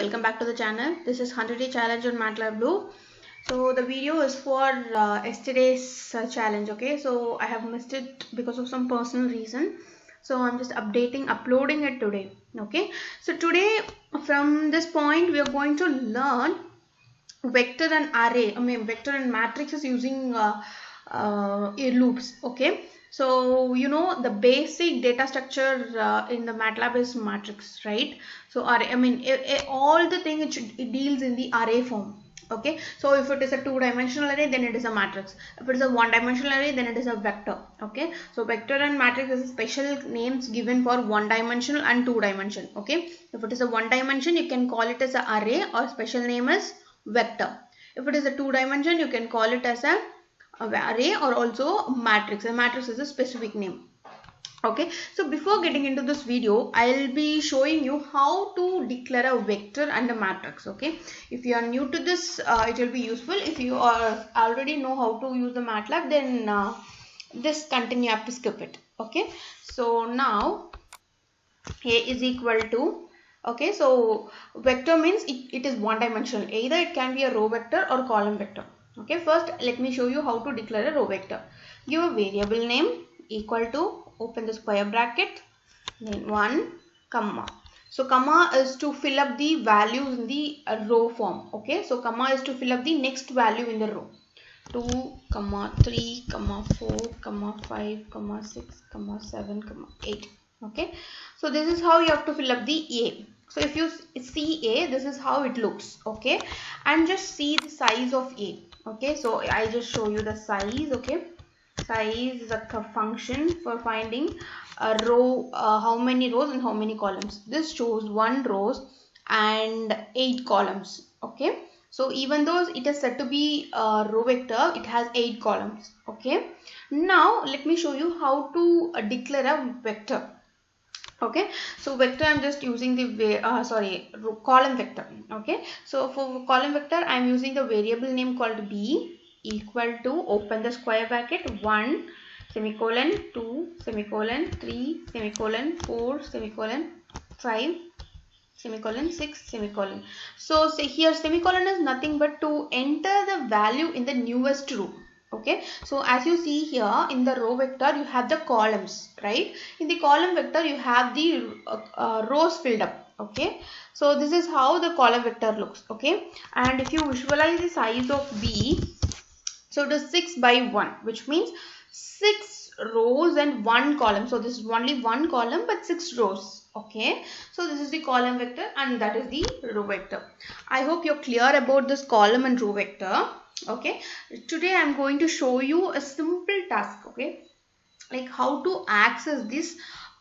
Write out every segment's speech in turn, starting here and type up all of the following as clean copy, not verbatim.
welcome back to the channel. This is 100-day challenge on MATLAB Blue. So the video is for yesterday's challenge. Okay, so I have missed it because of some personal reason, so I'm just uploading it today. Okay, so today from this point we are going to learn vector and array, vector and matrices using loops. Okay, so you know the basic data structure in the MATLAB is matrix, right? So all the thing it deals in the array form. Okay, so if it is a two-dimensional array, then it is a matrix. If it is a one-dimensional array, then it is a vector. Okay, so vector and matrix is special names given for one-dimensional and two-dimension. Okay, if it is a one-dimension, you can call it as an array, or special name is vector. If it is a two-dimension, you can call it as a array or also matrix. A matrix is a specific name. Okay, so before getting into this video, I'll be showing you how to declare a vector and a matrix. Okay, if you are new to this, it will be useful. If you already know how to use the MATLAB, then this content you have to skip it. Okay, so now A is equal to, okay, so vector means it is one dimensional. Either it can be a row vector or column vector. Okay, first let me show you how to declare a row vector. Give a variable name equal to, open the square bracket, then 1 comma. So comma is to fill up the values in the row form. Okay, so comma is to fill up the next value in the row. 2 comma 3 comma 4 comma 5 comma 6 comma 7 comma 8. Okay, so this is how you have to fill up the A. So if you see A, this is how it looks. Okay, and just see the size of A. Okay, so I just show you the size. Okay, size is a function for finding a row, how many rows and how many columns. This shows 1 rows and 8 columns. Okay, so even though it is said to be a row vector, it has 8 columns. Okay, now let me show you how to declare a vector. Okay, so vector I'm just using the column vector. Okay, so for column vector I'm using the variable name called b equal to, open the square bracket, 1 semicolon 2 semicolon 3 semicolon 4 semicolon 5 semicolon 6 semicolon. So say here semicolon is nothing but to enter the value in the newest row. Okay, so as you see here in the row vector you have the columns, right? In the column vector you have the rows filled up. Okay, so this is how the column vector looks. Okay, and if you visualize the size of B, so it is 6 by 1, which means 6 rows and 1 column. So this is only 1 column but 6 rows. Okay, so this is the column vector and that is the row vector. I hope you're clear about this column and row vector. Okay, today I'm going to show you a simple task. Okay, like how to access this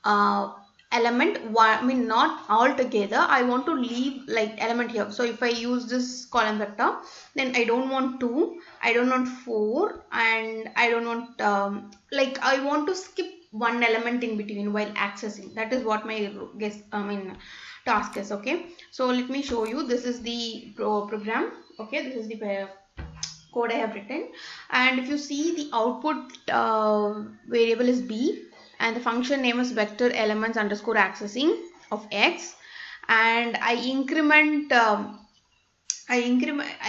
element. Not all together. I want to leave like element here. So if I use this column vector, then I don't want 2, I don't want 4, and I don't want I want to skip one element in between while accessing. That is what my task is. Okay, so let me show you. This is the program. Okay, this is the code I have written, and if you see the output variable is b and the function name is vector elements underscore accessing of x, and I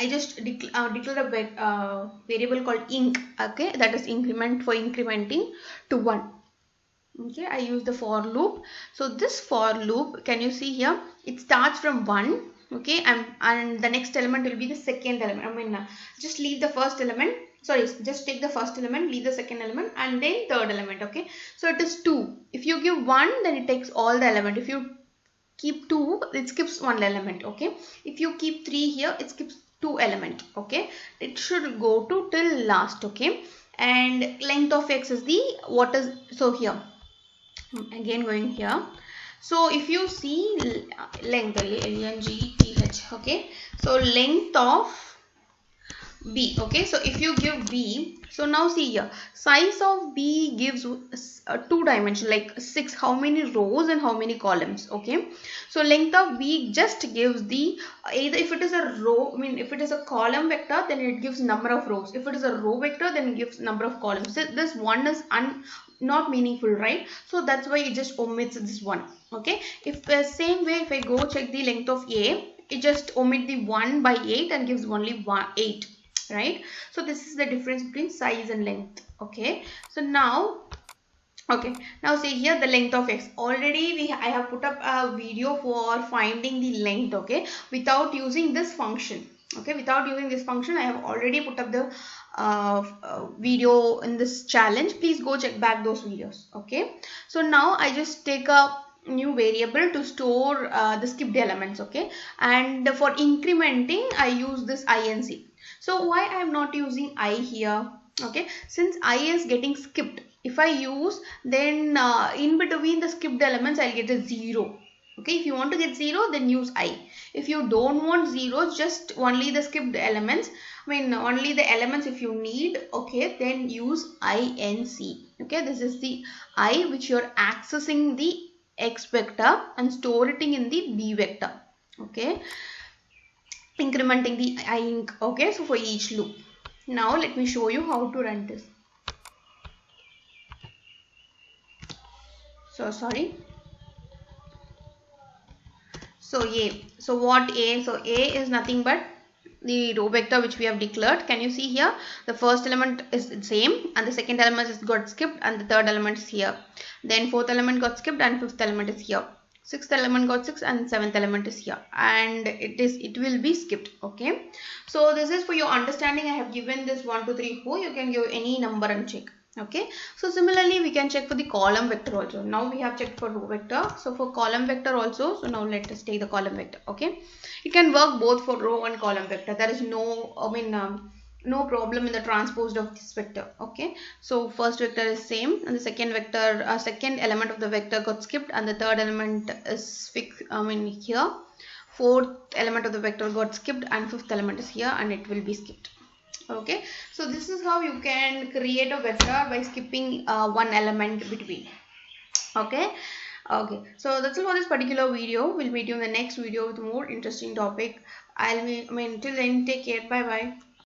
just declare a variable called inc. Okay, that is increment for incrementing to 1. Okay, I use the for loop. So this for loop, can you see here, it starts from 1. Okay, and the next element will be the second element. Just leave the first element, just take the first element, leave the second element, and then third element. Okay, so it is 2. If you give 1, then it takes all the element. If you keep 2, it skips 1 element. Okay, if you keep 3 here, it skips 2 element. Okay, it should go to till last. Okay, and length of x is the so here again going here. So if you see length, length, okay, so length of B. Okay, so if you give B, so now see here, size of B gives 2 dimension, like 6, how many rows and how many columns. Okay, so length of B just gives the, either if it is a row, if it is a column vector, then it gives number of rows. If it is a row vector, then it gives number of columns. So this one is not meaningful, right? So that's why it just omits this one. Okay, if same way, if I go check the length of A, it just omit the 1 by 8 and gives only 8, right? So this is the difference between size and length. Okay, so now, okay, now see here the length of x. Already I have put up a video for finding the length, okay, without using this function. Okay, without using this function, I have already put up the video in this challenge. Please go check back those videos. Okay, so now I just take a new variable to store the skipped elements. Okay, and for incrementing I use this inc. So why I am not using I here? Okay, since I is getting skipped, if I use, then in between the skipped elements I'll get a 0. Okay, if you want to get 0, then use I. If you don't want zeros, just only the skipped elements, only the elements if you need, okay, then use inc. Okay, this is the I which you're accessing the x vector and storing in the b vector. Okay, incrementing the inc. Okay, so for each loop. Now let me show you how to run this. So sorry. So A. So what A? So A is nothing but the row vector which we have declared. Can you see here? The first element is the same and the second element is got skipped and the third element is here. Then fourth element got skipped and fifth element is here. Sixth element got 6 and seventh element is here, and it will be skipped. Okay, so this is for your understanding. I have given this 1 2 3 4. You can give any number and check. Okay, so similarly we can check for the column vector also. Now we have checked for row vector, so for column vector also. So now let us take the column vector. Okay, it can work both for row and column vector. There is no no problem in the transpose of this vector. Okay, so first vector is same and the second vector, second element of the vector got skipped and the third element is fixed, here. Fourth element of the vector got skipped and fifth element is here and it will be skipped. Okay, so this is how you can create a vector by skipping one element between. Okay, so that's all for this particular video. We'll meet you in the next video with more interesting topic. Till then, take care. Bye bye.